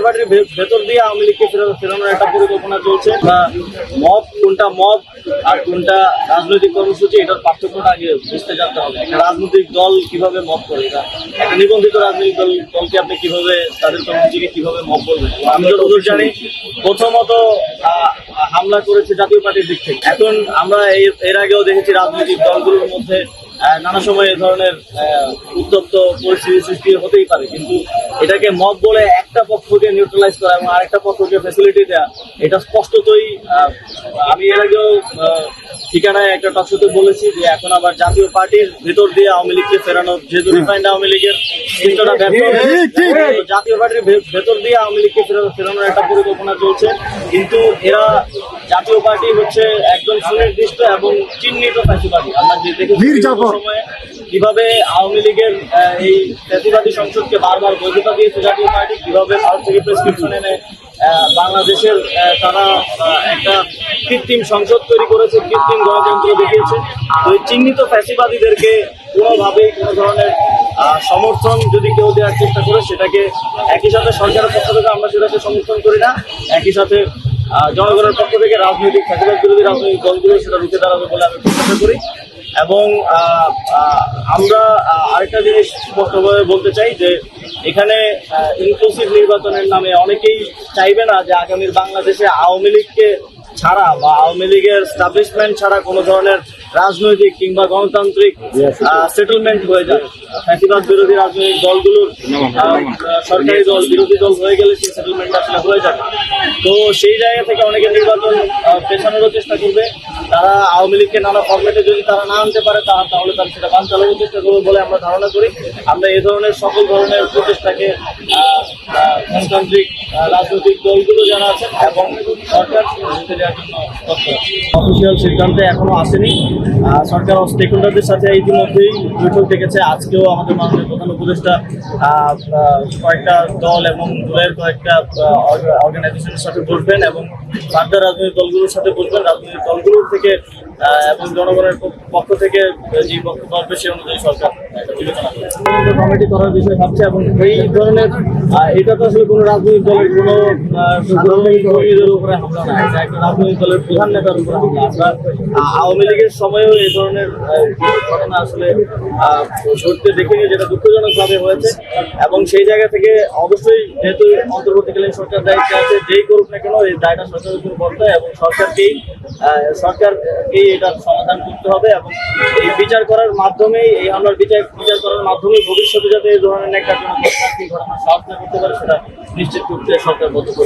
পার্টির ভেতর দিয়ে আওয়ামী লীগকে ফেরানোর একটা পরিকল্পনা চলছে। মব কোনটা মব আর কোনটা রাজনৈতিক কর্মসূচি, এটার পার্থক্যটা আগে বুঝতে জানতে হবে। একটা রাজনৈতিক দল কিভাবে মব করে, এটা একটা নিবন্ধিত রাজনৈতিক দলকে আপনি কিভাবে তাদের কর্মসূচিকে কিভাবে মব বলবেন? আমি যতদূর জানি প্রথমত হামলা করেছে জাতীয় পার্টির দিক থেকে। এখন আমরা এর আগেও দেখেছি রাজনৈতিক দলগুলোর মধ্যে নানা সময় এ ধরনের উত্তপ্ত পরিস্থিতি সৃষ্টি হতেই পারে, কিন্তু এটাকে মব বলে একটা পক্ষকে নিউট্রালাইজ করা এবং আরেকটা পক্ষকে ফ্যাসিলিটি দেওয়া, এটা স্পষ্টতই আমি এর আগেও ঠিকানায় একটা টকশোতে বলেছি যে এখন আবার জাতীয় পার্টির ভেতর দিয়ে আওয়ামী লীগকে ফেরানো, যেহেতু রিফাইন্ড আওয়ামী লীগের চিন্তাটা ব্যর্থ হয়েছে, জাতীয় পার্টির ভেতর দিয়ে আওয়ামী লীগকে ফেরানোর একটা পরিকল্পনা চলছে। কিন্তু এরা জাতীয় পার্টি হচ্ছে একদম সুনির্দিষ্ট এবং চিহ্নিত ফ্যাসিবাদী। আমরা যে দেখেছি সময়ে কিভাবে আওয়ামী লীগের এই ফ্যাসিবাদী সংসদকে বারবার বৈধতা দিয়েছে জাতীয় পার্টি, কিভাবে ভারত থেকে প্রেসক্রিপশন এনে বাংলাদেশের তারা একটা কৃত্রিম সংসদ তৈরি করেছে, কৃত্রিম গণতন্ত্র দেখিয়েছে। তো এই চিহ্নিত ফ্যাসিবাদীদেরকে কোনোভাবেই কোনো ধরনের সমর্থন যদি কেউ দেওয়ার চেষ্টা করে, সেটাকে একই সাথে সরকারের পক্ষ থেকে আমরা সেটাকে সমর্থন করি না, একই সাথে জনগণের পক্ষ থেকে রাজনৈতিক ফ্যাসিবাদ বিরোধী রাজনৈতিক দলগুলো সেটা রুখে দাঁড়াবে বলে আমি প্রত্যাশা করি। এবং আমরা আরেকটা জিনিস স্পষ্টভাবে বলতে চাই যে এখানে ইনক্লুসিভ নির্বাচনের নামে অনেকেই চাইবে না যে আগামীর বাংলাদেশে আওয়ামী লীগকে ছাড়া বা আওয়ামী লীগের স্টাবলিশমেন্ট ছাড়া কোনো ধরনের রাজনৈতিক কিংবা গণতান্ত্রিক সেটেলমেন্ট হয়ে যায়। ফ্যাসিবাদ বিরোধী রাজনৈতিক দলগুলোর সরকারি দল বিরোধী দল হয়ে গেলে সেই সেটেলমেন্ট আসলে হয়ে যাবে। তো সেই জায়গা থেকে অনেকে নির্বাচন পেছানোর চেষ্টা করবে। তারা আওয়ামী লীগকে নানা ফরম্যাটে যদি তারা না আনতে পারে তাহলে তারা সেটা বান চালানোর চেষ্টা করবে বলে আমরা ধারণা করি। আমরা এই ধরনের সকল ধরনের প্রচেষ্টাকে গণতান্ত্রিক রাজনৈতিক দলগুলো যারা আছেন এবং সরকার দেওয়ার জন্য অফিসিয়াল সিদ্ধান্তে এখনো আসেনি। সরকার স্টেক হোল্ডারদের সাথে ইতিমধ্যেই বৈঠক ডেকেছে। আজকেও আমাদের মাননীয় প্রধান উপদেষ্টা কয়েকটা দল এবং দলের কয়েকটা অর্গানাইজেশনের সাথে বসবেন এবং ফার্দার রাজনৈতিক দলগুলোর সাথে বসবেন। রাজনৈতিক দলগুলোর থেকে এবং জনগণের পক্ষ থেকে যে বক্তব্য আসবে সেই অনুযায়ী সরকার বিবেচনা করবে, কমিটি করার বিষয় ভাবছে। এবং এই ধরনের এটা তো আসলে কোনো রাজনৈতিক দলের কোনো সাধারণ কর্মীদের উপরে হামলা না, এটা একটা রাজনৈতিক দলের প্রধান নেতার উপরে হামলা। আমরা আওয়ামী লীগের সময়েও এই ধরনের ঘটনা আসলে ঘটতে দেখিনি, যেটা দুঃখজনকভাবে হয়েছে। এবং সেই জায়গা থেকে অবশ্যই যেহেতু অন্তর্বর্তীকালীন সরকার দায়িত্বে আছে, যেই করুক না কেন এই দায়টা সরকারের উপর বর্তায় এবং সরকারকেই এটার সমাধান করতে হবে। এবং এই বিচার করার মাধ্যমেই এই হামলার বিচার করার মাধ্যমেই ভবিষ্যতে যাতে এই ধরনের একটা কোনো ঘটনার সাহস না করতে পারে সেটা নিশ্চিত করতে সরকার বদ্ধপরিকর।